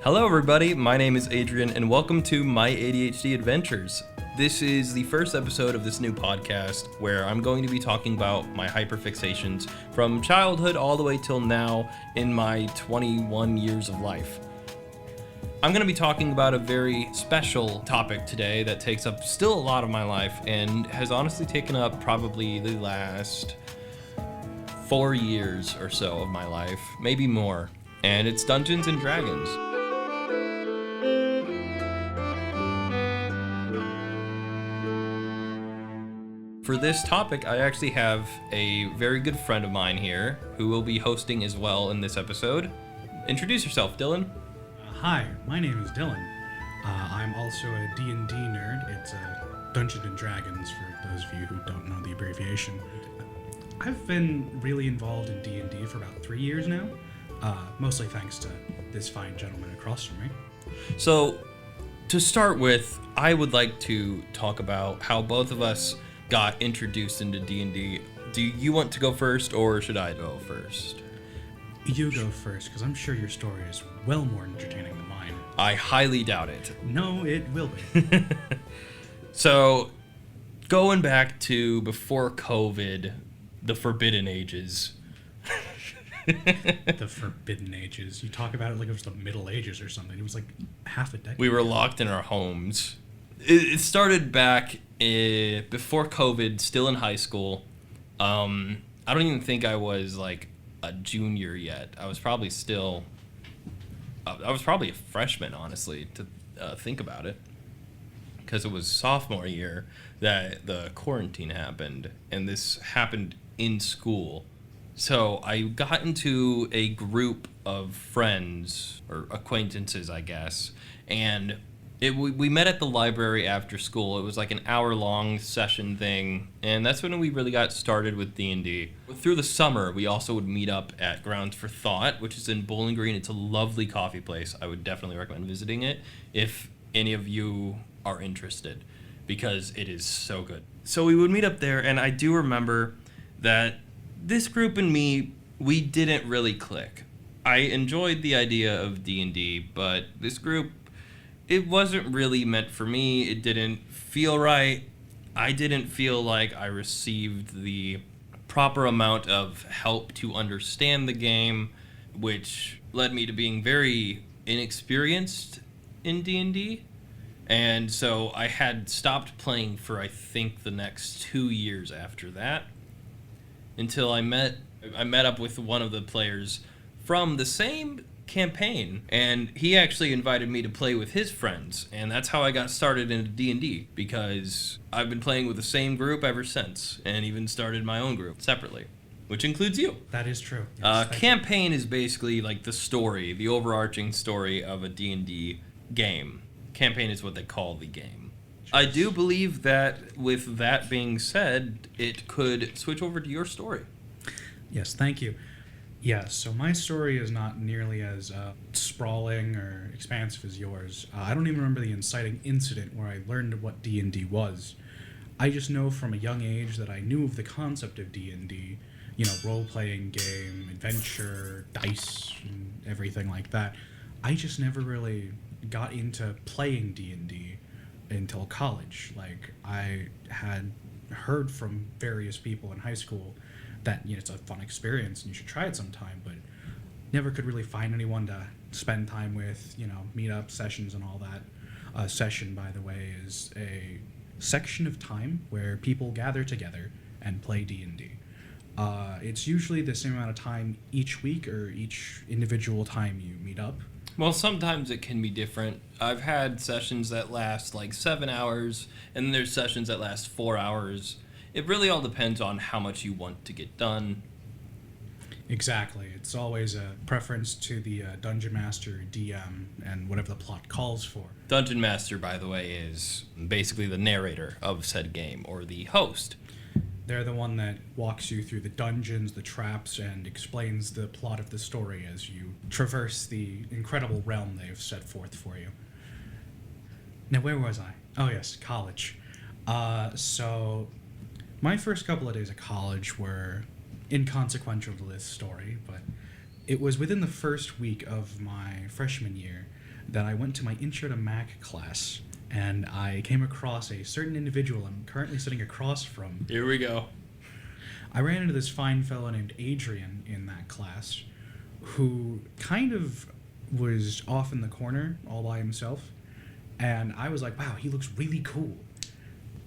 Hello everybody, my name is Adrian and welcome to My ADHD Adventures. This is the first episode of this new podcast where I'm going to be talking about my hyperfixations from childhood all the way till now in my 21 years of life. I'm going to be talking about a very special topic today that takes up still a lot of my life and has honestly taken up probably the last 4 years or so of my life, maybe more, and it's Dungeons and Dragons. For this topic, I actually have a very good friend of mine here who will be hosting as well in this episode. Introduce yourself, Dylan. Hi, my name is Dylan. I'm also a D&D nerd. It's Dungeons and Dragons for those of you who don't know the abbreviation. I've been really involved in D&D for about 3 years now, mostly thanks to this fine gentleman across from me. So, to start with, I would like to talk about how both of us got introduced into D&D. Do you want to go first, or should I go first? You go first, because I'm sure your story is well more entertaining than mine. I highly doubt it. No, it will be. So, going back to before COVID, the Forbidden Ages. The Forbidden Ages. You talk about it like it was the Middle Ages or something. It was like half a decade. We were locked in our homes. It started back before COVID, still in high school. I don't even think I was like a junior yet. I was probably a freshman, honestly, to think about it. Because it was sophomore year that the quarantine happened, and this happened in school. So I got into a group of friends, or acquaintances, I guess, and we met at the library after school. It was like an hour-long session thing, and that's when we really got started with D&D. Through the summer, we also would meet up at Grounds for Thought, which is in Bowling Green. It's a lovely coffee place. I would definitely recommend visiting it if any of you are interested, because it is so good. So we would meet up there, and I do remember that this group and me, we didn't really click. I enjoyed the idea of D&D, but this group, it wasn't really meant for me. It didn't feel right. I didn't feel like I received the proper amount of help to understand the game, which led me to being very inexperienced in D&D. And so I had stopped playing for, I think, the next 2 years after that, until I met up with one of the players from the same campaign, and he actually invited me to play with his friends, and that's how I got started into D&D, because I've been playing with the same group ever since, and even started my own group separately, which includes you. That is true. Yes, campaign is basically like the story, the overarching story of a D&D game. Campaign is what they call the game. I do believe that, with that being said, it could switch over to your story. Yes, thank you. Yeah, so my story is not nearly as sprawling or expansive as yours. I don't even remember the inciting incident where I learned what D&D was. I just know from a young age that I knew of the concept of D&D, role-playing game, adventure, dice, and everything like that. I just never really got into playing D&D until college. Like, I had heard from various people in high school that it's a fun experience and you should try it sometime, but never could really find anyone to spend time with, meet up sessions and all that. A session, by the way, is a section of time where people gather together and play D&D. It's usually the same amount of time each week or each individual time you meet up. Well, sometimes it can be different. I've had sessions that last like 7 hours, and then there's sessions that last 4 hours. It really all depends on how much you want to get done. Exactly. It's always a preference to the Dungeon Master, DM, and whatever the plot calls for. Dungeon Master, by the way, is basically the narrator of said game, or the host. They're the one that walks you through the dungeons, the traps, and explains the plot of the story as you traverse the incredible realm they've set forth for you. Now, where was I? Oh, yes, college. So my first couple of days of college were inconsequential to this story, but it was within the first week of my freshman year that I went to my Intro to Mac class, and I came across a certain individual I'm currently sitting across from. Here we go. I ran into this fine fellow named Adrian in that class, who kind of was off in the corner all by himself, and I was like, wow, he looks really cool.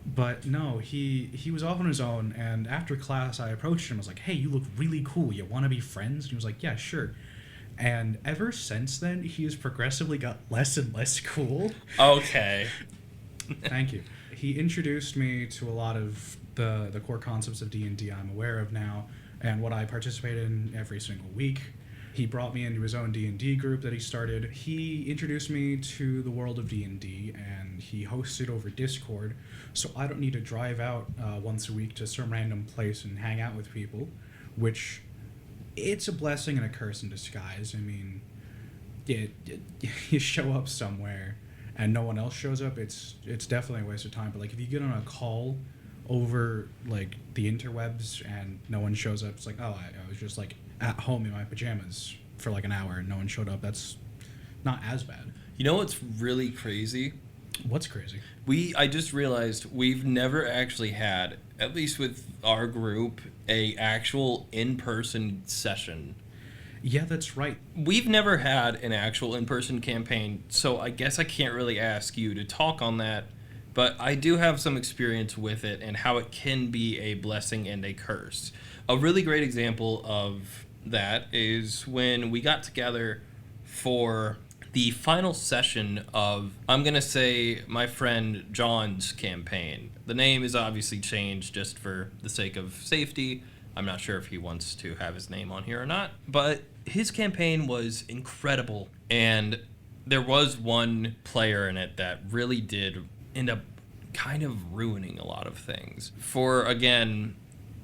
But no, he was off on his own, and after class I approached him. I was like, hey, you look really cool. You want to be friends? And he was like, yeah, sure. And ever since then, he has progressively got less and less cool. Okay. Thank you. He introduced me to a lot of the core concepts of D&D I'm aware of now, and what I participate in every single week. He brought me into his own D&D group that he started. He introduced me to the world of D&D, and he hosts it over Discord, so I don't need to drive out once a week to some random place and hang out with people, which it's a blessing and a curse in disguise. I mean, you show up somewhere and no one else shows up, it's definitely a waste of time. But like if you get on a call over like the interwebs and no one shows up, it's like, oh, I was just like at home in my pajamas for like an hour and no one showed up. That's not as bad. You know what's really crazy? What's crazy? I just realized we've never actually had, at least with our group, a actual in-person session. Yeah, that's right. We've never had an actual in-person campaign, so I guess I can't really ask you to talk on that, but I do have some experience with it and how it can be a blessing and a curse. A really great example of that is when we got together for the final session of, I'm going to say, my friend John's campaign. The name is obviously changed just for the sake of safety. I'm not sure if he wants to have his name on here or not, but his campaign was incredible, and there was one player in it that really did end up kind of ruining a lot of things. For, again,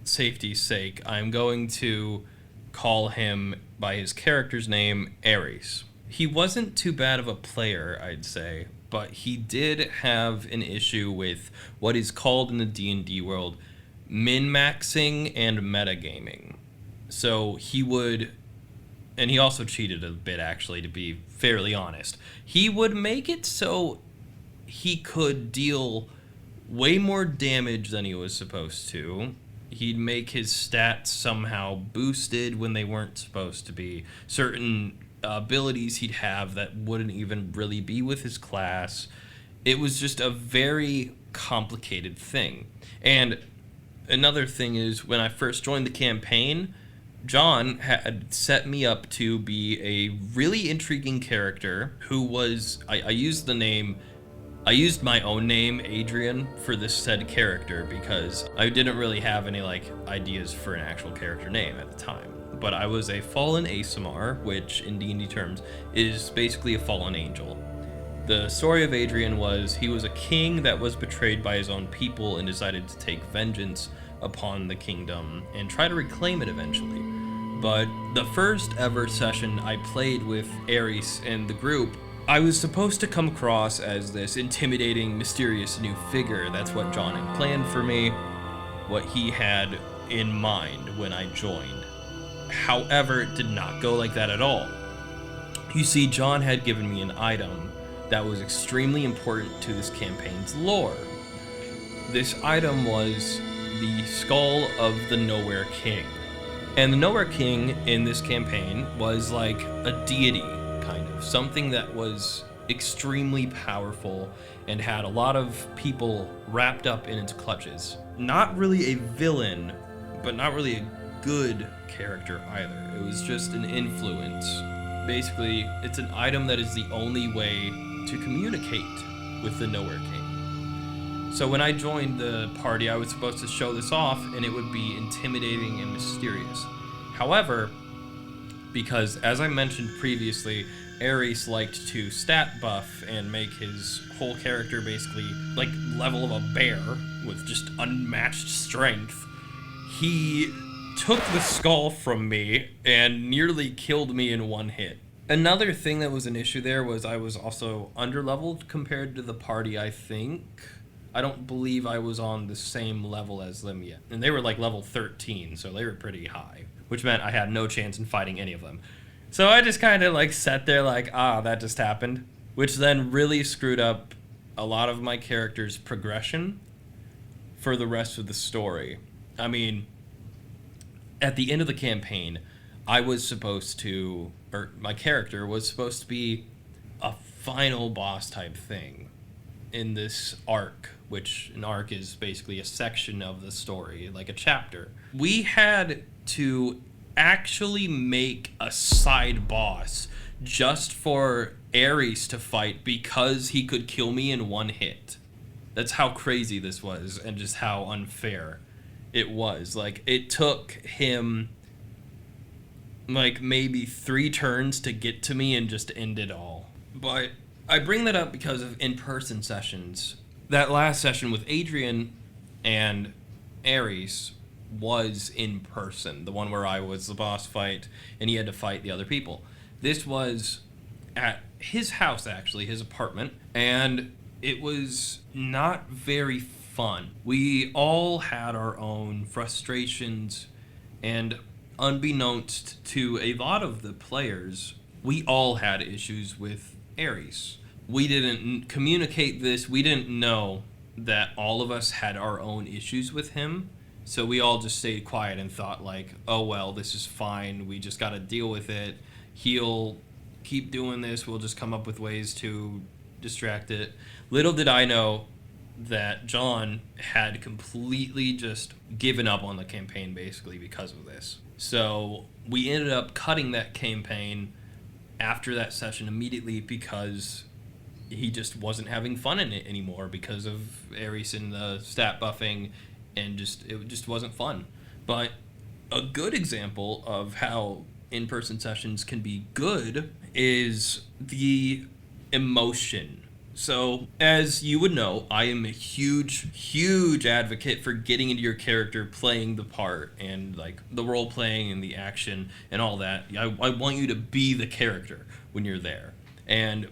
safety's sake, I'm going to call him by his character's name, Ares. He wasn't too bad of a player, I'd say, but he did have an issue with what is called in the D&D world min-maxing and metagaming. So he would, and he also cheated a bit actually, to be fairly honest. He would make it so he could deal way more damage than he was supposed to. He'd make his stats somehow boosted when they weren't supposed to be. Certain abilities he'd have that wouldn't even really be with his class. It was just a very complicated thing. And another thing is, when I first joined the campaign, John had set me up to be a really intriguing character who was, I used my own name, Adrian, for this said character because I didn't really have any ideas for an actual character name at the time. But I was a fallen Asimar, which in D&D terms is basically a fallen angel. The story of Adrian was he was a king that was betrayed by his own people and decided to take vengeance upon the kingdom and try to reclaim it eventually. But the first ever session I played with Ares and the group, I was supposed to come across as this intimidating, mysterious new figure. That's what John had planned for me, what he had in mind when I joined. However, it did not go like that at all. You see, John had given me an item that was extremely important to this campaign's lore. This item was the skull of the Nowhere King. And the Nowhere King in this campaign was like a deity, kind of. Something that was extremely powerful and had a lot of people wrapped up in its clutches. Not really a villain, but not really a good character either. It was just an influence. Basically, it's an item that is the only way to communicate with the Nowhere King. So when I joined the party, I was supposed to show this off, and it would be intimidating and mysterious. However, because as I mentioned previously, Ares liked to stat buff and make his whole character basically like level of a bear with just unmatched strength, he took the skull from me and nearly killed me in one hit. Another thing that was an issue there was I was also underleveled compared to the party, I think. I don't believe I was on the same level as them yet. And they were like level 13, so they were pretty high, which meant I had no chance in fighting any of them. So I just kind of sat there that just happened. which then really screwed up a lot of my character's progression for the rest of the story. I mean, at the end of the campaign, I was supposed to, or my character was supposed to be a final boss type thing in this arc, which an arc is basically a section of the story, like a chapter. We had to actually make a side boss just for Ares to fight because he could kill me in one hit. That's how crazy this was and just how unfair it was. Like, it took him like maybe 3 turns to get to me and just end it all. But I bring that up because of in-person sessions. That last session with Adrian and Ares was in person. The one where I was the boss fight and he had to fight the other people. This was at his house, actually, his apartment, and it was not very fun. We all had our own frustrations, and unbeknownst to a lot of the players, we all had issues with Ares. We didn't communicate this. We didn't know that all of us had our own issues with him. So we all just stayed quiet and thought like, oh, well, this is fine. We just got to deal with it. He'll keep doing this. We'll just come up with ways to distract it. Little did I know that John had completely just given up on the campaign basically because of this. So we ended up cutting that campaign after that session immediately because he just wasn't having fun in it anymore because of Ares and the stat buffing, and it just wasn't fun. But a good example of how in-person sessions can be good is the emotion. So, as you would know, I am a huge advocate for getting into your character, playing the part, and like the role playing and the action and all that. I want you to be the character when you're there. And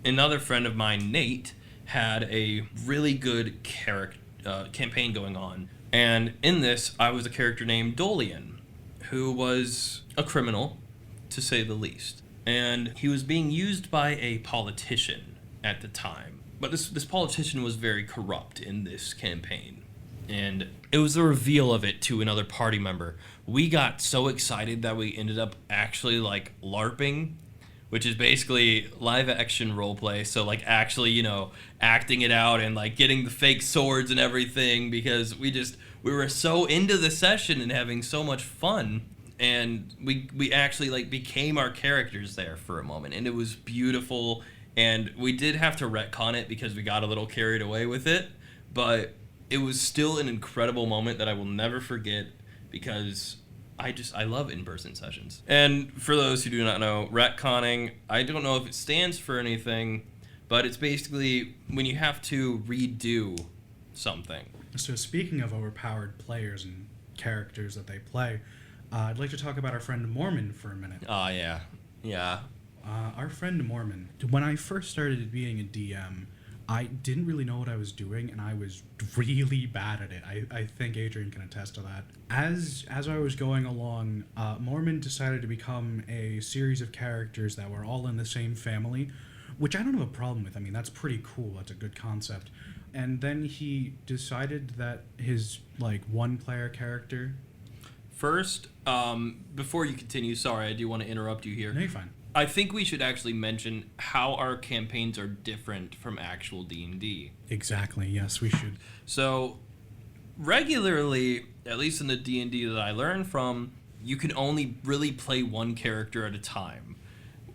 another friend of mine, Nate, had a really good campaign going on. And in this, I was a character named Dolian, who was a criminal, to say the least. And he was being used by a politician at the time. But this politician was very corrupt in this campaign. And it was the reveal of it to another party member. We got so excited that we ended up actually like LARPing, which is basically live action roleplay. So like actually, acting it out and like getting the fake swords and everything, because we were so into the session and having so much fun. And we actually like became our characters there for a moment, and it was beautiful. And we did have to retcon it because we got a little carried away with it, but it was still an incredible moment that I will never forget because I love in-person sessions. And for those who do not know, retconning, I don't know if it stands for anything, but it's basically when you have to redo something. So speaking of overpowered players and characters that they play, I'd like to talk about our friend Mormon for a minute. Oh, yeah. Yeah. Our friend Mormon, when I first started being a DM, I didn't really know what I was doing, and I was really bad at it. I think Adrian can attest to that. As I was going along, Mormon decided to become a series of characters that were all in the same family, which I don't have a problem with. I mean, that's pretty cool. That's a good concept. And then he decided that his, one-player character... First, before you continue, sorry, I do want to interrupt you here. No, you're fine. I think we should actually mention how our campaigns are different from actual D&D. Exactly, yes, we should. So, regularly, at least in the D&D that I learned from, you can only really play one character at a time.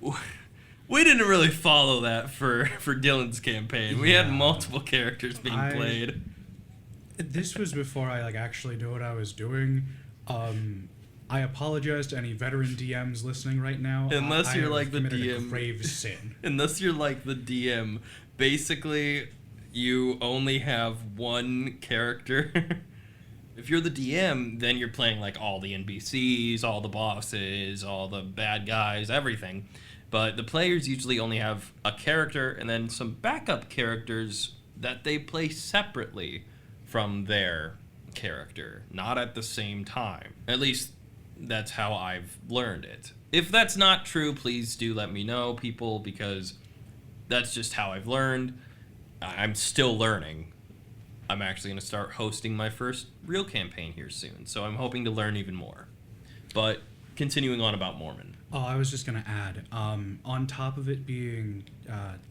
We didn't really follow that for Dylan's campaign. We had multiple characters being played. This was before I actually knew what I was doing. I apologize to any veteran DMs listening right now. Unless you're like the DM. A grave sin. Unless you're like the DM. Basically, you only have one character. If you're the DM, then you're playing all the NPCs, all the bosses, all the bad guys, everything. But the players usually only have a character and then some backup characters that they play separately from their character, not at the same time. At least that's how I've learned it. If that's not true, please do let me know, people, because that's just how I've learned. I'm still learning. I'm actually going to start hosting my first real campaign here soon, so I'm hoping to learn even more. But continuing on about Mormon. Oh, I was just going to add, on top of it being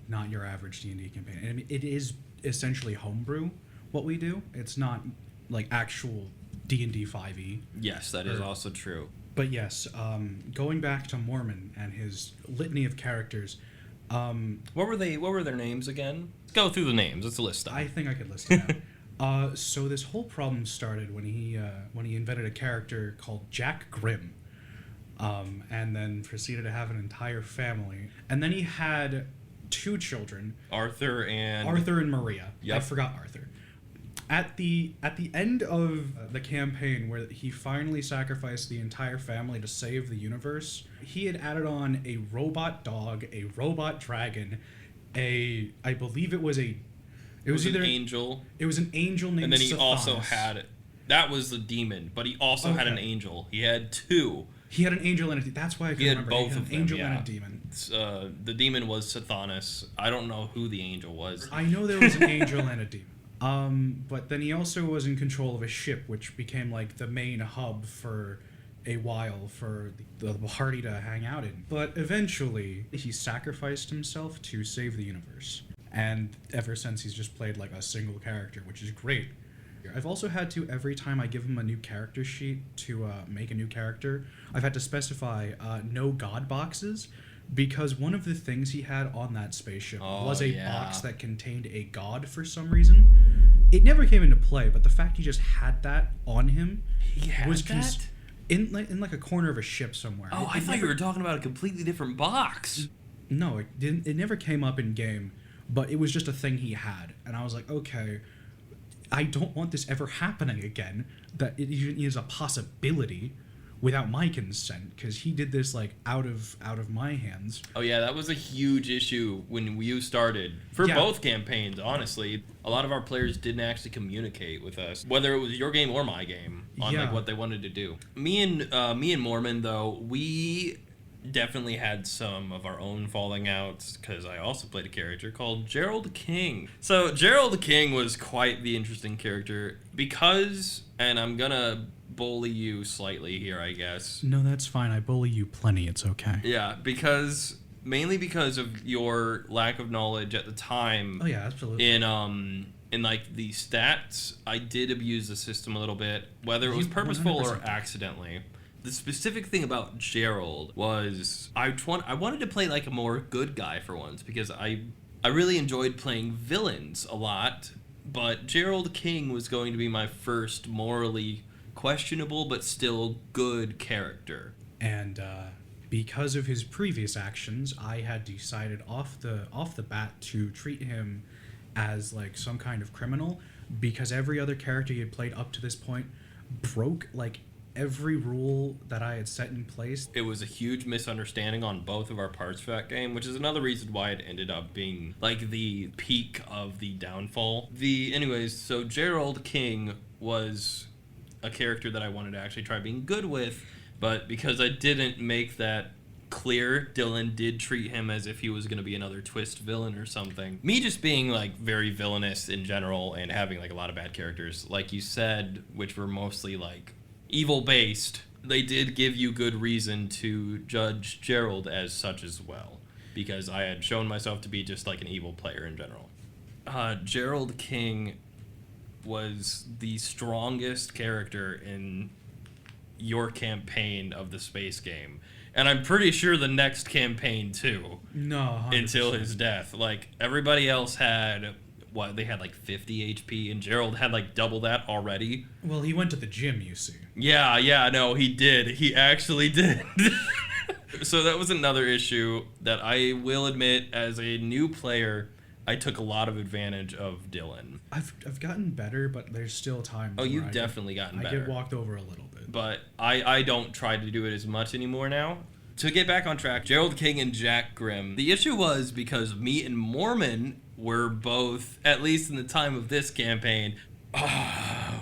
not your average D&D campaign, and I mean, it is essentially homebrew, what we do. It's not like actual D&D 5e. Yes, that is also true. But yes, going back to Mormon and his litany of characters. What were their names again? Let's go through the names. Let's list them. I think I could list them out. So this whole problem started when he invented a character called Jack Grimm, and then proceeded to have an entire family. And then he had 2 children, Arthur and Maria. Yep. I forgot Arthur. At the end of the campaign, where he finally sacrificed the entire family to save the universe, he had added on a robot dog, a robot dragon, I believe it was an angel. It was an angel named. And then he Sathanas. also had, that was the demon, but he also had an angel. He had 2. He had an angel and a demon. That's why I can remember. Both he had an angel and a demon. The demon was Sathanas. I don't know who the angel was. I know there was an angel and a demon. But then he also was in control of a ship, which became like the main hub for a while for the party to hang out in. But eventually, he sacrificed himself to save the universe. And ever since, he's just played like a single character, which is great. I've also had to, every time I give him a new character sheet to make a new character, I've had to specify no god boxes, because one of the things he had on that spaceship was a box that contained a god for some reason. It never came into play, but the fact he just had that on him was just in like a corner of a ship somewhere. Oh, I thought you were talking about a completely different box. No, it didn't. It never came up in game, but it was just a thing he had, and I was like, okay, I don't want this ever happening again. That it even is a possibility without my consent, because he did this like out of my hands. Oh yeah, that was a huge issue when you started for both campaigns. Honestly, a lot of our players didn't actually communicate with us, whether it was your game or my game, on like what they wanted to do. Me and Mormon though, we definitely had some of our own falling outs, because I also played a character called Gerald King. So Gerald King was quite the interesting character because, and I'm gonna bully you slightly here, I guess. No, that's fine. I bully you plenty. It's okay. Yeah, mainly because of your lack of knowledge at the time. Oh yeah, absolutely. In like the stats, I did abuse the system a little bit, whether it was purposeful or accidentally. The specific thing about Gerald was I wanted to play like a more good guy for once, because I really enjoyed playing villains a lot, but Gerald King was going to be my first morally questionable but still good character. And because of his previous actions, I had decided off the bat to treat him as like some kind of criminal, because every other character he had played up to this point broke like every rule that I had set in place. It was a huge misunderstanding on both of our parts for that game, which is another reason why it ended up being like the peak of the downfall. So Gerald King was a character that I wanted to actually try being good with, but because I didn't make that clear, Dylan did treat him as if he was going to be another twist villain or something. Me just being like very villainous in general and having like a lot of bad characters, like you said, which were mostly like evil based, they did give you good reason to judge Gerald as such as well, because I had shown myself to be just like an evil player in general. Gerald King was the strongest character in your campaign of the space game, and I'm pretty sure the next campaign too. No, 100%. Until his death. Like everybody else had they had like 50 HP, and Gerald had like double that already. Well, he went to the gym, you see. Yeah, no, he did. He actually did. So that was another issue that I will admit, as a new player, I took a lot of advantage of Dylan. I've gotten better, but there's still times. Oh, you've definitely gotten better. I get walked over a little bit. But I don't try to do it as much anymore now. To get back on track, Gerald King and Jack Grimm. The issue was because me and Mormon were both, at least in the time of this campaign,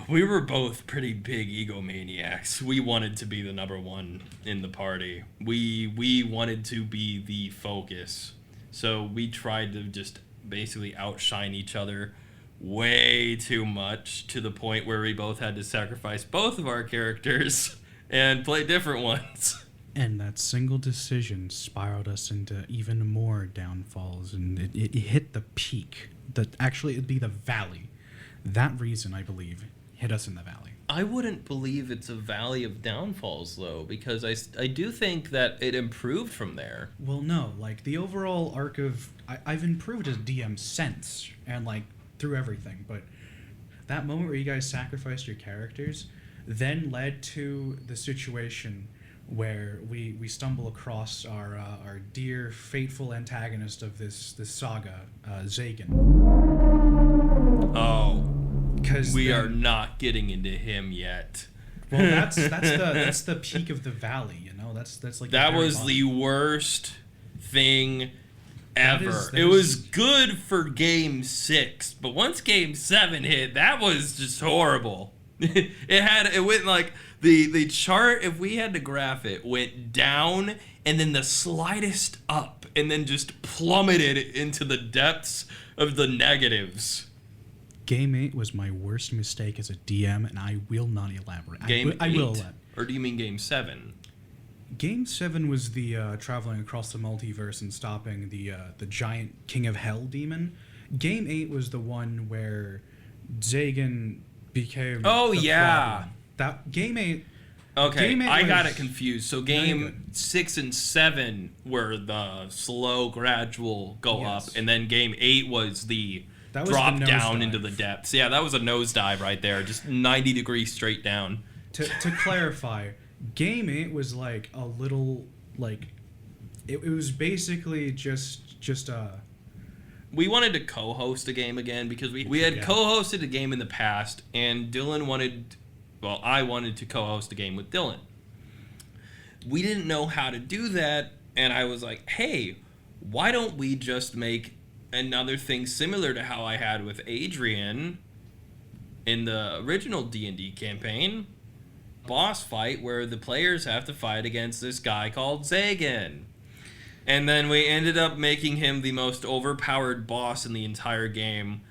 we were both pretty big egomaniacs. We wanted to be the number one in the party. We wanted to be the focus. So we tried to just basically outshine each other way too much, to the point where we both had to sacrifice both of our characters and play different ones. And that single decision spiraled us into even more downfalls, and it hit the peak. Actually, it'd be the valley. That reason, I believe, hit us in the valley. I wouldn't believe it's a valley of downfalls, though, because I do think that it improved from there. Well, no, like, the overall arc of... I've improved as DM since, and, like, through everything, but that moment where you guys sacrificed your characters then led to the situation where we stumble across our dear, fateful antagonist of this saga, Zagan. Oh, because we are not getting into him yet. Well, that's the peak of the valley, you know. That's like that was bottom. the worst thing ever. That it was good for game 6, but once game 7 hit, that was just horrible. It went like the chart, if we had to graph it, went down and then the slightest up and then just plummeted into the depths of the negatives. Game 8 was my worst mistake as a DM, and I will not elaborate. I will elaborate. Or do you mean game 7? Game 7 was the traveling across the multiverse and stopping the giant King of Hell demon. Game 8 was the one where Zagan became the yeah problem. That Game 8. Okay, Game 8 I got was it confused. So game 6 and 7 were the slow, gradual go up, and then game 8 was the drop down into the depths. Yeah, that was a nosedive right there, just 90 degrees straight down. To clarify, game 8 was like a little like it was basically just we wanted to co-host a game again because we had co-hosted a game in the past, and I wanted to co-host a game with Dylan. We didn't know how to do that, and I was like, hey, why don't we just make another thing similar to how I had with Adrian in the original D&D campaign, boss fight where the players have to fight against this guy called Zagan. And then we ended up making him the most overpowered boss in the entire game.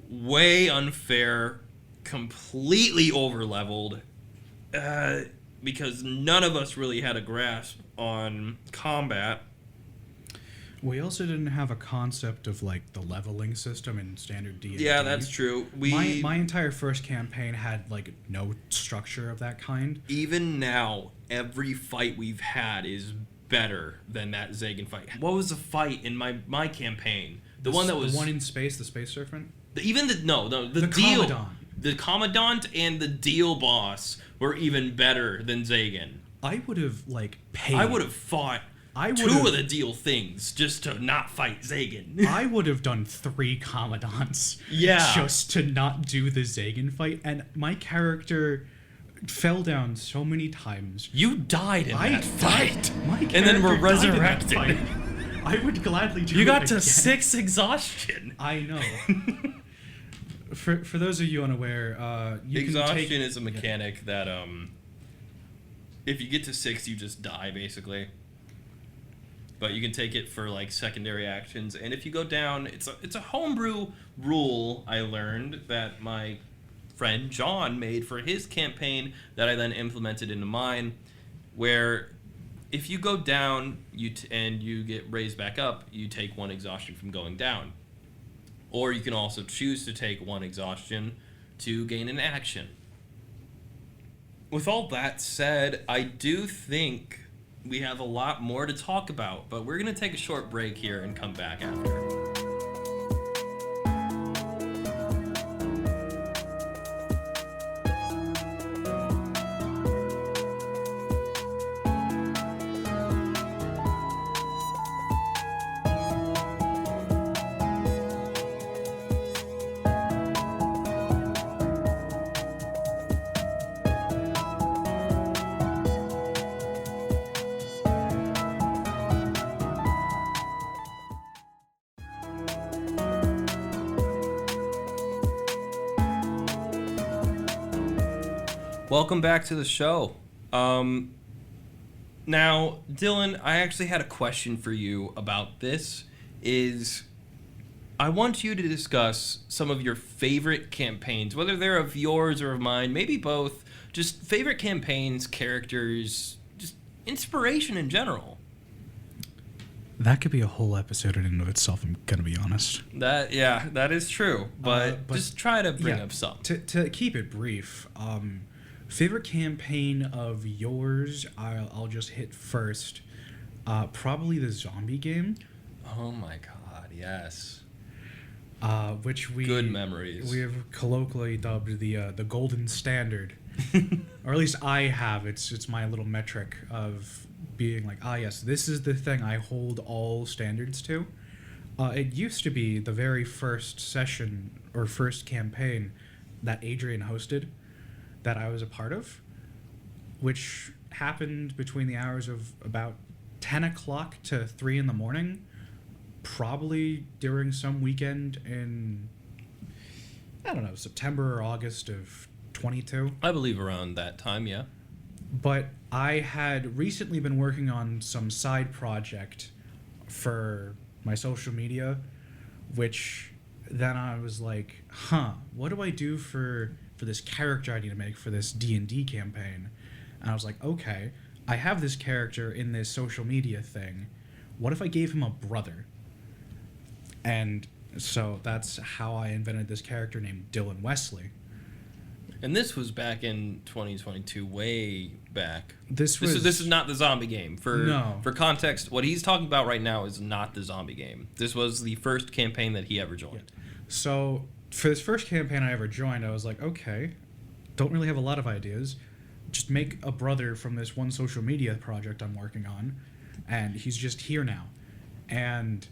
Way unfair, completely overleveled, because none of us really had a grasp on combat. We also didn't have a concept of like the leveling system in standard D&D. Yeah, that's true. My entire first campaign had like no structure of that kind. Even now, every fight we've had is better than that Zagan fight. What was the fight in my campaign? The one that was the one in space, the space serpent. The deal. Commandant. The Commandant and the deal boss were even better than Zagan. I would have like paid. I would have fought two of the deal things just to not fight Zagan. I would have done 3 Commandants. Yeah. Just to not do the Zagan fight, and my character fell down so many times. You died in that fight. And then were resurrected. I would gladly do it. You got to again. 6 exhaustion. I know. For those of you unaware, exhaustion is a mechanic that if you get to 6, you just die basically. But you can take it for like secondary actions, and if you go down, it's a homebrew rule I learned that my friend John made for his campaign that I then implemented into mine, where if you go down and you get raised back up, you take 1 exhaustion from going down. Or you can also choose to take 1 exhaustion to gain an action. With all that said, I do think we have a lot more to talk about, but we're going to take a short break here and come back after. Welcome back to the show. Now, Dylan, I actually had a question for you about this, is I want you to discuss some of your favorite campaigns, whether they're of yours or of mine, maybe both. Just favorite campaigns, characters, just inspiration in general. That could be a whole episode in and of itself, I'm going to be honest. That is true. But just try to bring up some. To keep it brief, favorite campaign of yours, I'll just hit first. Probably the zombie game. Oh my god, yes. Which we good memories. We have colloquially dubbed the golden standard, or at least I have. It's my little metric of being like, yes, this is the thing I hold all standards to. It used to be the very first session or first campaign that Adrian hosted, that I was a part of, which happened between the hours of about 10 o'clock to 3 in the morning. Probably during some weekend in, I don't know, September or August of 22. I believe around that time, yeah. But I had recently been working on some side project for my social media, which then I was like, what do I do for this character I need to make for this D&D campaign? And I was like, okay, I have this character in this social media thing. What if I gave him a brother? And so that's how I invented this character named Dylan Wesley. And this was back in 2022, way back. This is not the zombie game. For context, what he's talking about right now is not the zombie game. This was the first campaign that he ever joined. Yeah. So for this first campaign I ever joined, I was like, okay, don't really have a lot of ideas. Just make a brother from this one social media project I'm working on, and he's just here now. And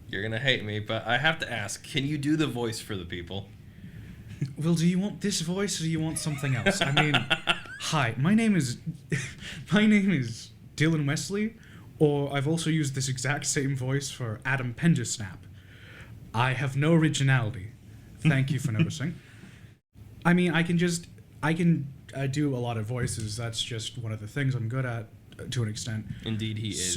you're going to hate me, but I have to ask, can you do the voice for the people? Well, do you want this voice or do you want something else? I mean, hi, my name is Dylan Wesley, or I've also used this exact same voice for Adam Pendersnap. I have no originality. Thank you for noticing. I mean, I do a lot of voices. That's just one of the things I'm good at to an extent. Indeed, he is.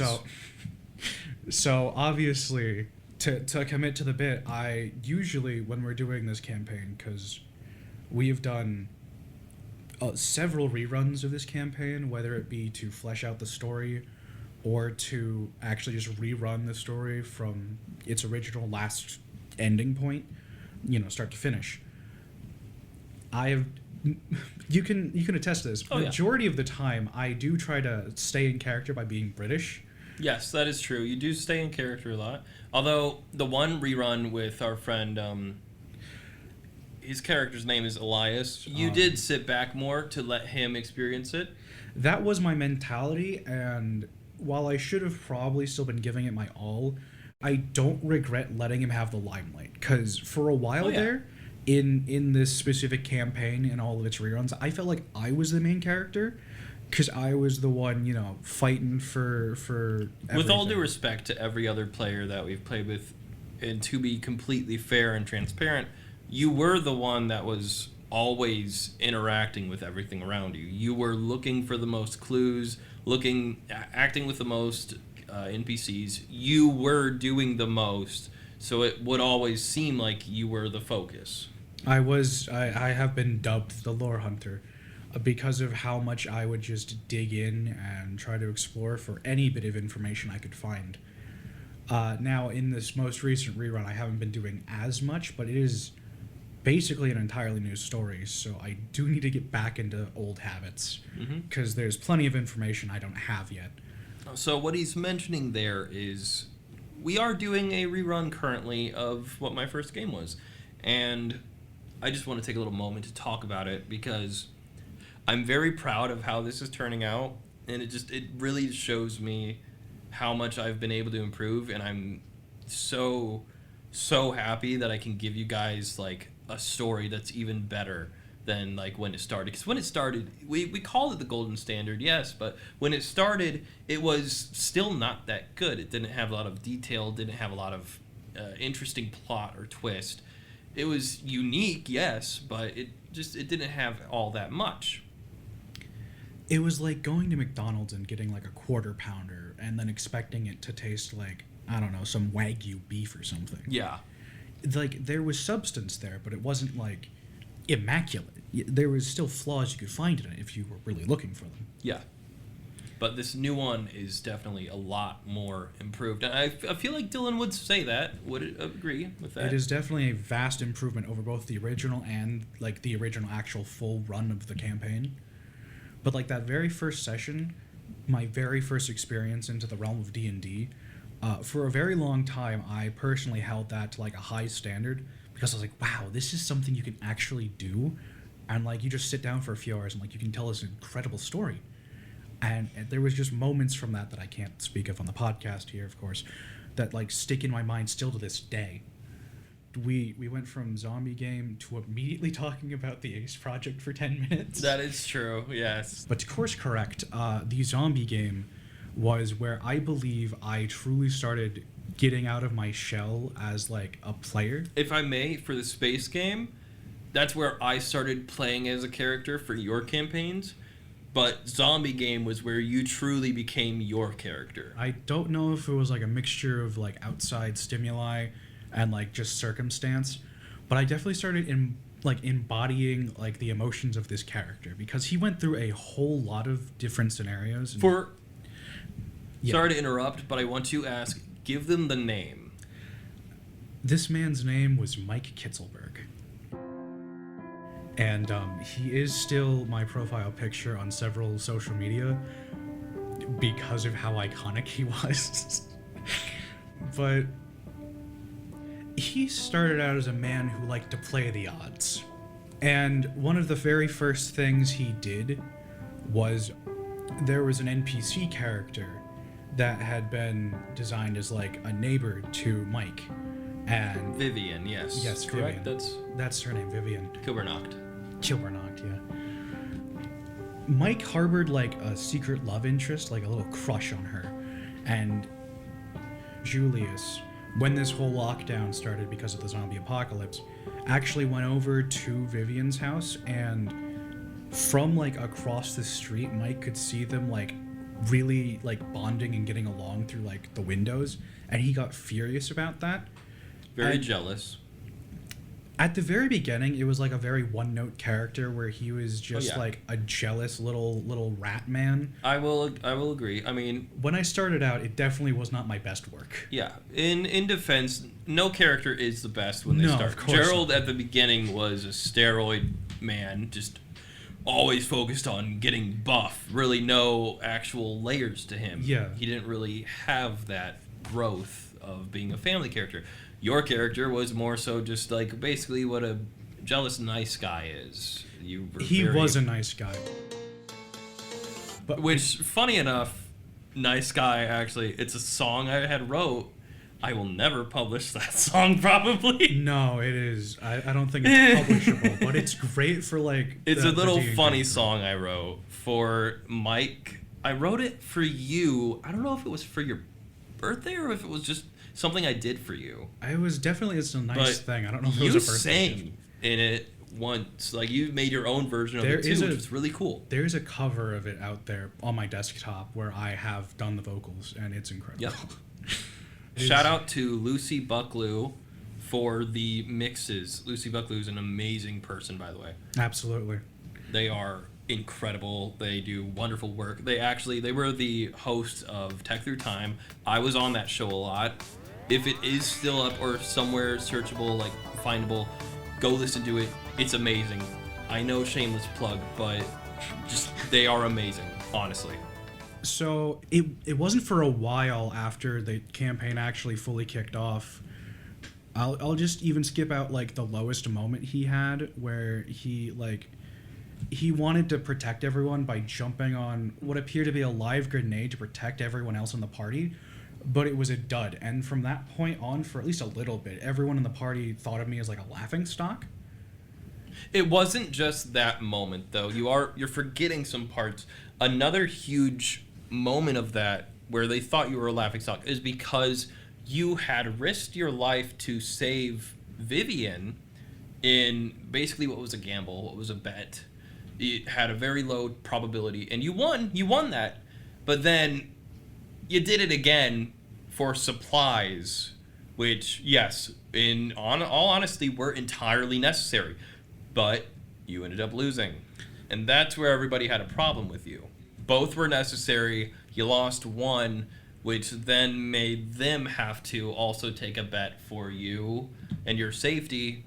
So obviously, to commit to the bit, I usually, when we're doing this campaign, because we have done several reruns of this campaign, whether it be to flesh out the story or to actually just rerun the story from its original last ending point, start to finish. You can attest to this. Majority of the time, I do try to stay in character by being British. Yes, that is true. You do stay in character a lot. Although, the one rerun with our friend, his character's name is Elias. You did sit back more to let him experience it. That was my mentality, and while I should have probably still been giving it my all, I don't regret letting him have the limelight. Because for a while there, in this specific campaign and all of its reruns, I felt like I was the main character. Because I was the one, fighting for everything. With all due respect to every other player that we've played with, and to be completely fair and transparent, you were the one that was always interacting with everything around you. You were looking for the most clues, acting with the most NPCs. You were doing the most, so it would always seem like you were the focus. I have been dubbed the lore hunter, because of how much I would just dig in and try to explore for any bit of information I could find. Now, in this most recent rerun, I haven't been doing as much, but it is basically an entirely new story, so I do need to get back into old habits, because there's plenty of information I don't have yet. So what he's mentioning there is we are doing a rerun currently of what my first game was, and I just want to take a little moment to talk about it, because I'm very proud of how this is turning out, and it really shows me how much I've been able to improve, and I'm so happy that I can give you guys like a story that's even better than like when it started. Because when it started, we called it the golden standard, yes, but when it started, it was still not that good. It didn't have a lot of detail, didn't have a lot of interesting plot or twist. It was unique, yes, but it didn't have all that much. It was like going to McDonald's and getting like a quarter pounder and then expecting it to taste like, I don't know, some Wagyu beef or something. Yeah. Like, there was substance there, but it wasn't, like, immaculate. There was still flaws you could find in it if you were really looking for them. Yeah. But this new one is definitely a lot more improved. And I feel like Dylan would say that, would agree with that. It is definitely a vast improvement over both the original and, like, the original actual full run of the campaign. But, like, that very first session, my very first experience into the realm of D&D, for a very long time, I personally held that to, like, a high standard, because I was like, wow, this is something you can actually do, and, like, you just sit down for a few hours and, like, you can tell this incredible story. And there was just moments from that I can't speak of on the podcast here, of course, that, like, stick in my mind still to this day. We went from zombie game to immediately talking about the Ace Project for 10 minutes. That is true, yes. But to course correct, the zombie game was where I believe I truly started getting out of my shell as, like, a player. If I may, for the space game, that's where I started playing as a character for your campaigns. But zombie game was where you truly became your character. I don't know if it was, like, a mixture of, like, outside stimuli and, like, just circumstance, but I definitely started embodying, like, the emotions of this character, because he went through a whole lot of different scenarios. Sorry to interrupt, but I want to ask, give them the name. This man's name was Mike Kitzelberg. And he is still my profile picture on several social media because of how iconic he was. But he started out as a man who liked to play the odds. And one of the very first things he did was there was an NPC character that had been designed as, like, a neighbor to Mike. And Vivian, yes. Yes, correct. Vivian. That's her name, Vivian. Kilbernacht, yeah. Mike harbored, like, a secret love interest, like a little crush on her. And Julius, when this whole lockdown started because of the zombie apocalypse, actually went over to Vivian's house, and from, like, across the street, Mike could see them, like, really, like, bonding and getting along through, like, the windows, and he got furious about that. Very jealous. At the very beginning, it was, like, a very one-note character where he was just, like, a jealous little rat man. I will agree. I mean, when I started out, it definitely was not my best work. Yeah. In defense, no character is the best when they start. Of course Gerald not. at the beginning was a steroid man, just always focused on getting buff. Really no actual layers to him. Yeah. He didn't really have that growth of being a family character. Your character was more so just, like, basically what a jealous nice guy is. He was a nice guy. But which, funny enough, nice guy, actually, it's a song I had wrote. I will never publish that song, probably. No, it is. I don't think it's publishable, but it's great for, like... It's a little funny song I wrote for Mike. I wrote it for you. I don't know if it was for your birthday or if it was just something I did for you. It was definitely a nice thing. I don't know if it you was a birthday sang gift. in it once. Like, you made your own version of it too, which was really cool. There's a cover of it out there on my desktop where I have done the vocals, and it's incredible. Yep. Shout out to Lucy Bucklew for the mixes. Lucy Bucklew is an amazing person, by the way. Absolutely. They are incredible. They do wonderful work. They were the hosts of Tech Through Time. I was on that show a lot. If it is still up or somewhere searchable, like findable, go listen to it. It's amazing. I know, shameless plug, but just they are amazing, honestly. So it wasn't for a while after the campaign actually fully kicked off. I'll just even skip out, like, the lowest moment he had, where he wanted to protect everyone by jumping on what appeared to be a live grenade to protect everyone else in the party, but it was a dud. And from that point on, for at least a little bit, everyone in the party thought of me as, like, a laughingstock. It wasn't just that moment, though. You're forgetting some parts. Another huge moment of that where they thought you were a laughingstock is because you had risked your life to save Vivian in basically what was a gamble, what was a bet. It had a very low probability, and you won that, but then you did it again for supplies, which, yes, on all honesty, were entirely necessary. But you ended up losing. And that's where everybody had a problem with you. Both were necessary. You lost one, which then made them have to also take a bet for you and your safety.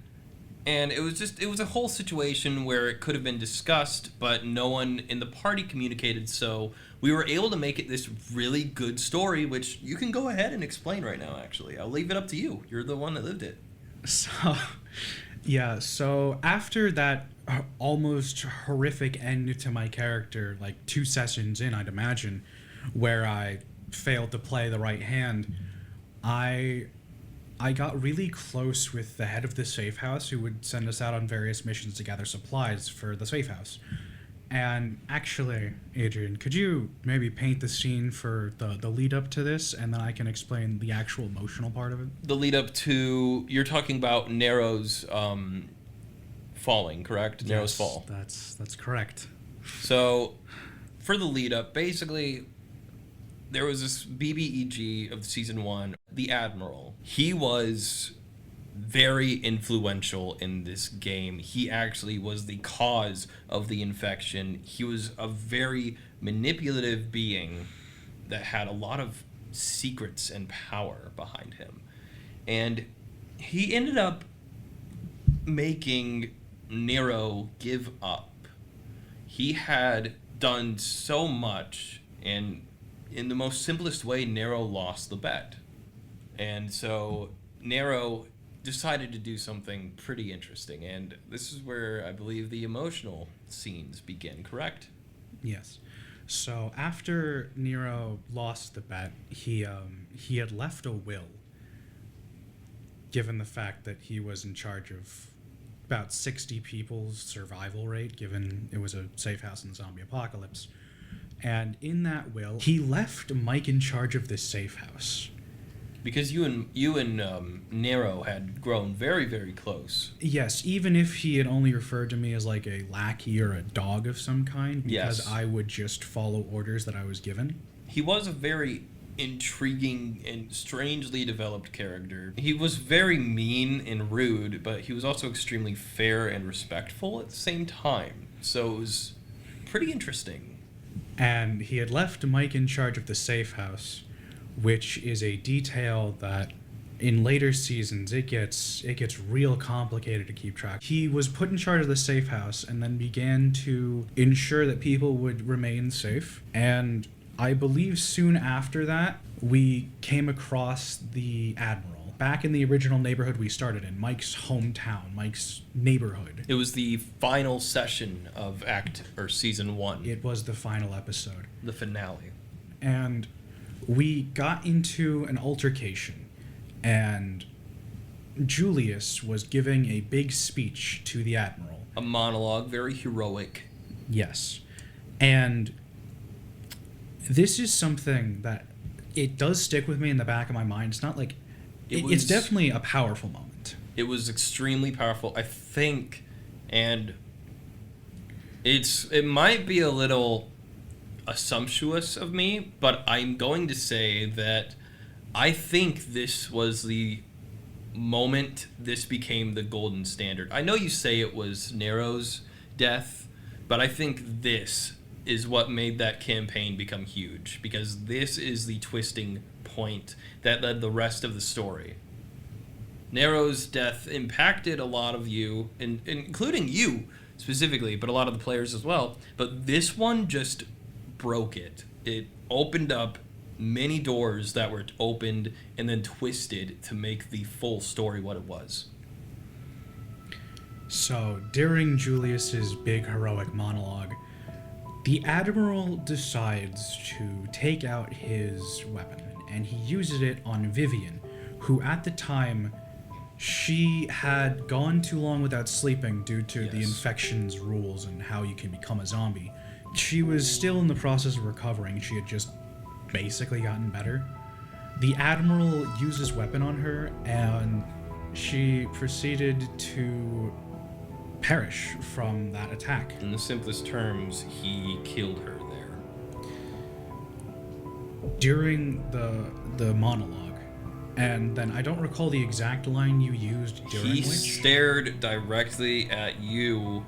And it was a whole situation where it could have been discussed, but no one in the party communicated, so we were able to make it this really good story, which you can go ahead and explain right now, actually. I'll leave it up to you. You're the one that lived it. So after that almost horrific end to my character, like 2 sessions in, I'd imagine, where I failed to play the right hand, I got really close with the head of the safe house, who would send us out on various missions to gather supplies for the safe house. And actually, Adrian, could you maybe paint the scene for the lead up to this, and then I can explain the actual emotional part of it? The lead up to, you're talking about Nero's falling, correct? Nero's fall. That's correct. So, for the lead up, basically, there was this BBEG of season 1, the Admiral. He was very influential in this game. He actually was the cause of the infection. He was a very manipulative being that had a lot of secrets and power behind him. And he ended up making Nero give up. He had done so much, and in the most simplest way, Nero lost the bet. And so Nero decided to do something pretty interesting, and this is where I believe the emotional scenes begin, correct? Yes. So after Nero lost the bet, he had left a will, given the fact that he was in charge of about 60 people's survival rate, given it was a safe house in the zombie apocalypse. And in that will, he left Mike in charge of this safe house. Because you and Nero had grown very, very close. Yes, even if he had only referred to me as like a lackey or a dog of some kind, because yes, I would just follow orders that I was given. He was a very intriguing and strangely developed character. He was very mean and rude, but he was also extremely fair and respectful at the same time. So it was pretty interesting. And he had left Mike in charge of the safe house, which is a detail that in later seasons it gets real complicated to keep track. He was put in charge of the safe house and then began to ensure that people would remain safe. And I believe soon after that, we came across the Admiral back in the original neighborhood we started in, Mike's hometown, Mike's neighborhood. It was the final session of season 1. It was the final episode. The finale. And we got into an altercation, and Julius was giving a big speech to the Admiral. A monologue, very heroic. Yes. And this is something that it does stick with me in the back of my mind. It's not like... It's definitely a powerful moment. It was extremely powerful, I think, and it might be a little assumptuous of me, but I'm going to say that I think this was the moment this became the golden standard. I know you say it was Nero's death, but I think this is what made that campaign become huge, because this is the twisting point that led the rest of the story. Nero's death impacted a lot of you, including you specifically, but a lot of the players as well. But this one just broke it. It opened up many doors that were opened and then twisted to make the full story what it was. So, during Julius's big heroic monologue, the Admiral decides to take out his weapon, and he uses it on Vivian, who at the time, she had gone too long without sleeping due to the infection's rules and how you can become a zombie. She was still in the process of recovering. She had just basically gotten better. The Admiral used his weapon on her, and she proceeded to perish from that attack. In the simplest terms, he killed her there. During the monologue, And then I don't recall the exact line you used during He which. stared directly at you,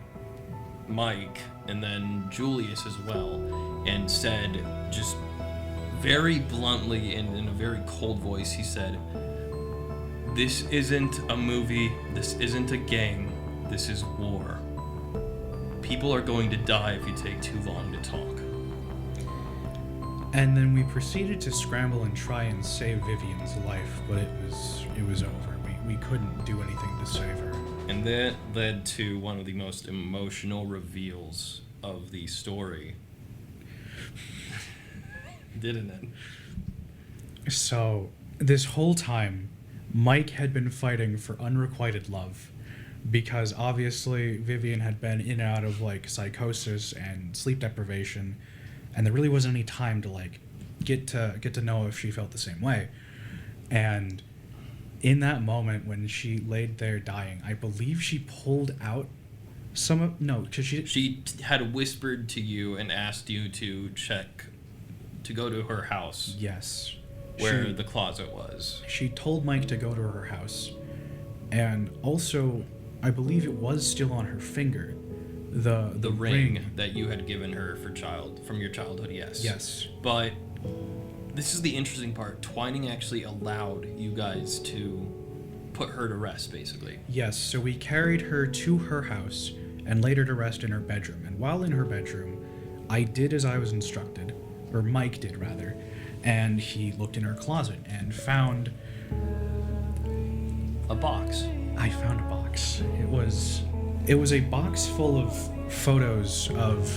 Mike, and then Julius as well, and said, just very bluntly and in a very cold voice, he said, "This isn't a movie, this isn't a game, this is war. People are going to die if you take too long to talk." And then we proceeded to scramble and try and save Vivian's life, but it was over. We couldn't do anything to save her. And that led to one of the most emotional reveals of the story. Didn't it? So, this whole time, Mike had been fighting for unrequited love, because obviously Vivian had been in and out of like psychosis and sleep deprivation, and there really wasn't any time to like get to know if she felt the same way. And in that moment when she laid there dying, I believe she pulled out because She had whispered to you and asked you to go to her house. Yes. Where the closet was. She told Mike to go to her house. And also, I believe it was still on her finger. The ring that you had given her from your childhood, yes. Yes. But this is the interesting part. Twining actually allowed you guys to put her to rest, basically. Yes, so we carried her to her house and laid her to rest in her bedroom. And while in her bedroom, I did as I was instructed, or Mike did rather, and he looked in her closet and found a box. I found a box. It was a box full of photos of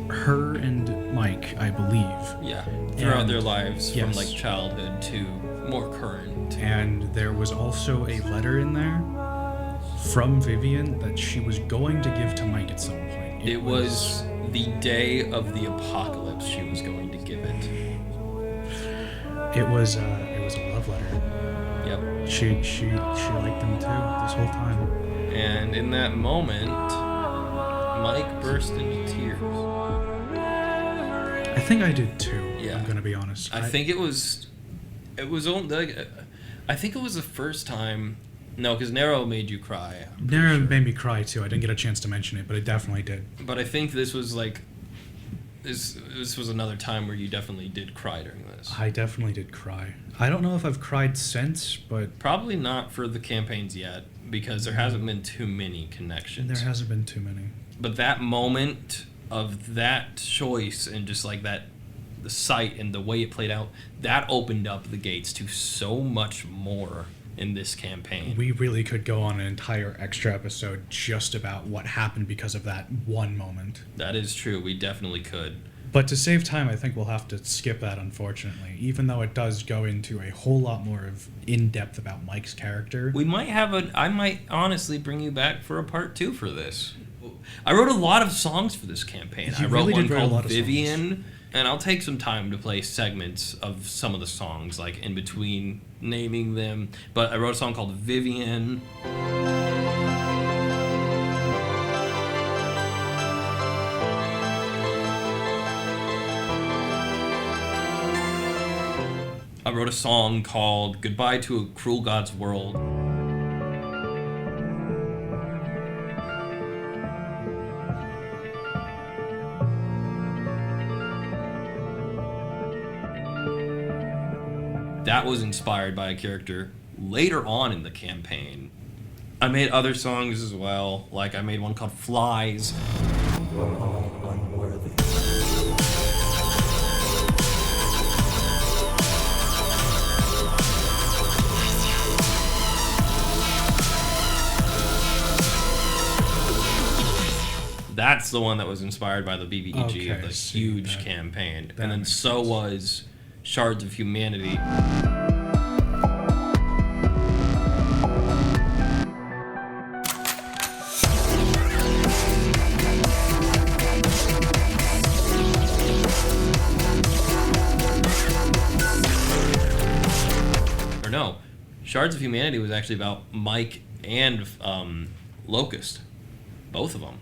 her and Mike, I believe. Yeah, throughout their lives, from yes. like childhood to more current. And there was also a letter in there from Vivian that she was going to give to Mike at some point. It was the day of the apocalypse she was going to give it. It was a love letter. Yep. She liked them too this whole time. And in that moment, Mike burst into tears. I think I did too. Yeah. I'm gonna be honest. I think it was only like, I think it was the first time. No, because Nero made you cry. Nero made me cry too. I didn't get a chance to mention it, but it definitely did. But I think this was like, this was another time where you definitely did cry during this. I definitely did cry. I don't know if I've cried since, but Probably not for the campaigns yet, because there hasn't been too many connections. there hasn't been too many. But that moment of that choice and just like that, the sight and the way it played out, that opened up the gates to so much more in this campaign. We really could go on an entire extra episode just about what happened because of that one moment. That is true. We definitely could. But to save time, I think we'll have to skip that, unfortunately, even though it does go into a whole lot more of in-depth about Mike's character. We might I might honestly bring you back for a part 2 for this. I wrote a lot of songs for this campaign. You I wrote really one did write a lot called of Vivian, and I'll take some time to play segments of some of the songs, like in between naming them. But I wrote a song called Vivian. I wrote a song called Goodbye to a Cruel God's World. That was inspired by a character later on in the campaign. I made other songs as well, like I made one called Flies. We're all unworthy. That's the one that was inspired by the BBEG, Okay, the see, huge that- campaign. that And then makes so sense. was Shards of Humanity. Or no, Shards of Humanity was actually about Mike and Locust. Both of them.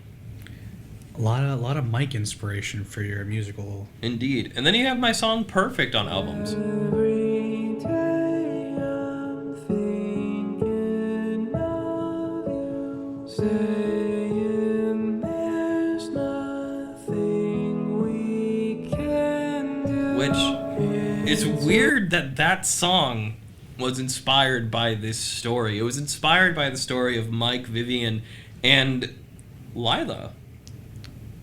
A lot of Mike inspiration for your musical. Indeed. And then you have my song Perfect on albums. Every day It's weird that that song was inspired by this story. It was inspired by the story of Mike, Vivian, and Lila,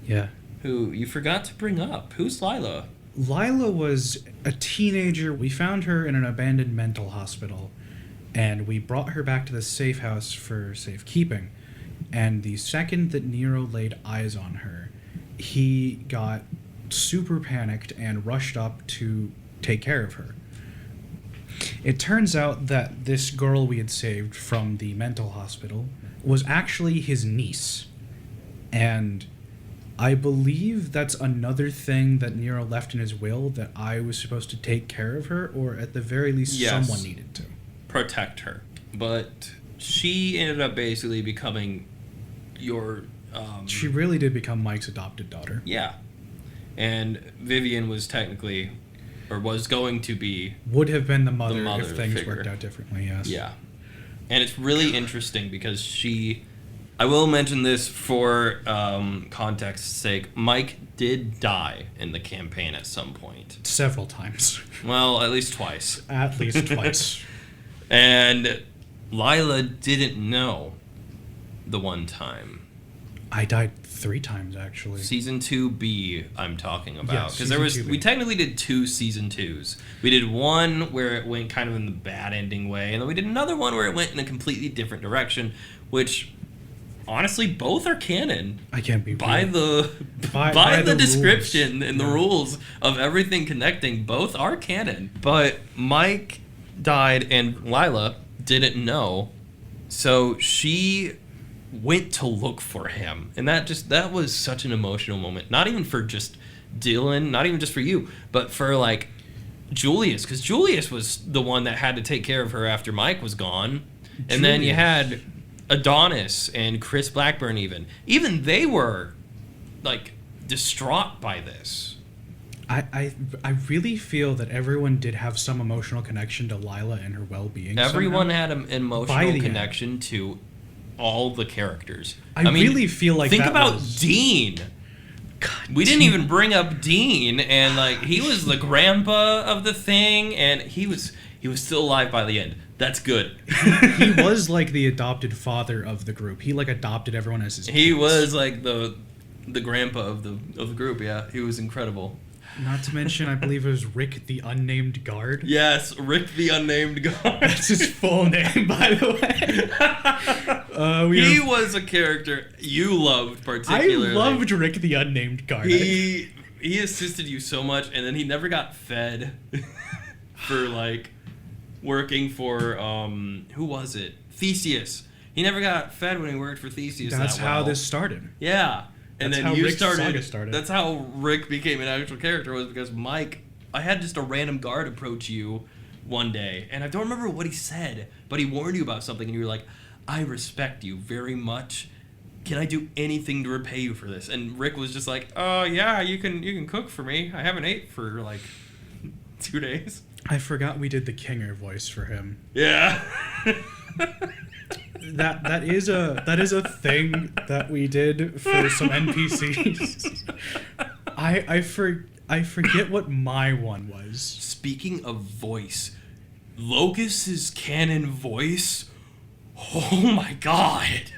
Yeah. who you forgot to bring up. Who's Lila? Lila was a teenager. We found her in an abandoned mental hospital, and we brought her back to the safe house for safekeeping. And the second that Nero laid eyes on her, he got super panicked and rushed up to take care of her. It turns out that this girl we had saved from the mental hospital was actually his niece. And I believe that's another thing that Nero left in his will, that I was supposed to take care of her, or at the very least Yes. someone needed to. Protect her. But she ended up basically becoming your... She really did become Mike's adopted daughter. Yeah. And Vivian was technically, or was going to be... Would have been the mother mother if things figure. worked out differently, yes. Yeah. And it's really interesting because she... I will mention this for context's sake. Mike did die in the campaign at some point. Several times. Well, at least twice. At least twice. And Lila didn't know the one time. I died 3 times, actually. Season 2B, I'm talking about. Yes, Because there was, season 2B. we technically did 2 season 2s. We did one where it went kind of in the bad ending way, and then we did another one where it went in a completely different direction, which honestly both are canon. I can't be By rude. the By the the description rules. and the Yeah. rules of everything connecting, both are canon. But Mike died and Lila didn't know, so she went to look for him, and that was such an emotional moment. Not even for just Dylan, not even just for you, but for like Julius, because Julius was the one that had to take care of her after Mike was gone, and then you Julius. had Adonis and Chris Blackburn. Even they were like distraught by this. I really feel that everyone did have some emotional connection to Lila and her well-being. Everyone somehow. had an By emotional the end. connection to all the characters. I really feel like think that about was- Dean. God, We didn't even bring up Dean, and like he was the grandpa of the thing, and he was still alive by the end. That's good. He was like the adopted father of the group. He like adopted everyone as his He kids. was like the grandpa of the group. Yeah, he was incredible. Not to mention, I believe it was Rick the Unnamed Guard. Yes, Rick the Unnamed Guard. That's his full name, by the way. He was a character you loved I particularly. loved Rick the Unnamed Guard. He assisted you so much, and then he never got fed for like working for who was it? Theseus. He never got fed when he worked for Theseus. That's that how well. this started. Yeah. And That's then how you Rick's saga started. That's how Rick became an actual character, was because Mike, I had just a random guard approach you one day, and I don't remember what he said, but he warned you about something, and you were like, I respect you very much. Can I do anything to repay you for this? And Rick was just like, oh yeah, you can cook for me. I haven't ate for like 2 days. I forgot we did the Kinger voice for him. Yeah. That is a thing that we did for some NPCs. I forget what my one was. Speaking of voice, Locust's canon voice, oh my god.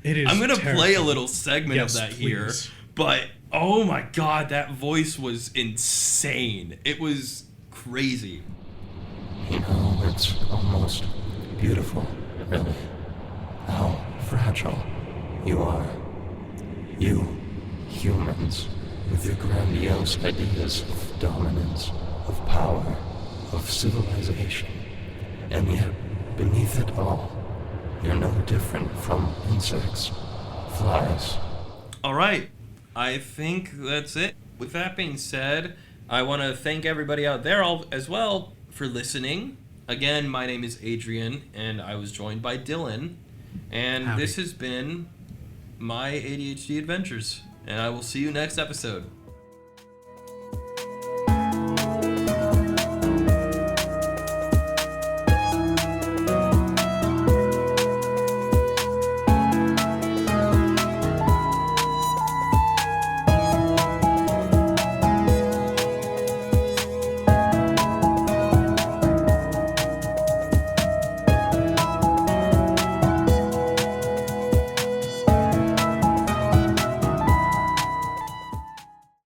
It is. I'm going to play a terrifying. little segment Yes, of that here, please. but oh my god, that voice was insane. It was crazy. You know, it's almost beautiful, really. How fragile you are. You, humans, with your grandiose ideas of dominance, of power, of civilization. And yet, beneath it all, you're no different from insects, flies. All right, I think that's it. With that being said, I want to thank everybody out there as well for listening. Again, my name is Adrian, and I was joined by Dylan. And Howdy. this has been my ADHD adventures. And I will see you next episode.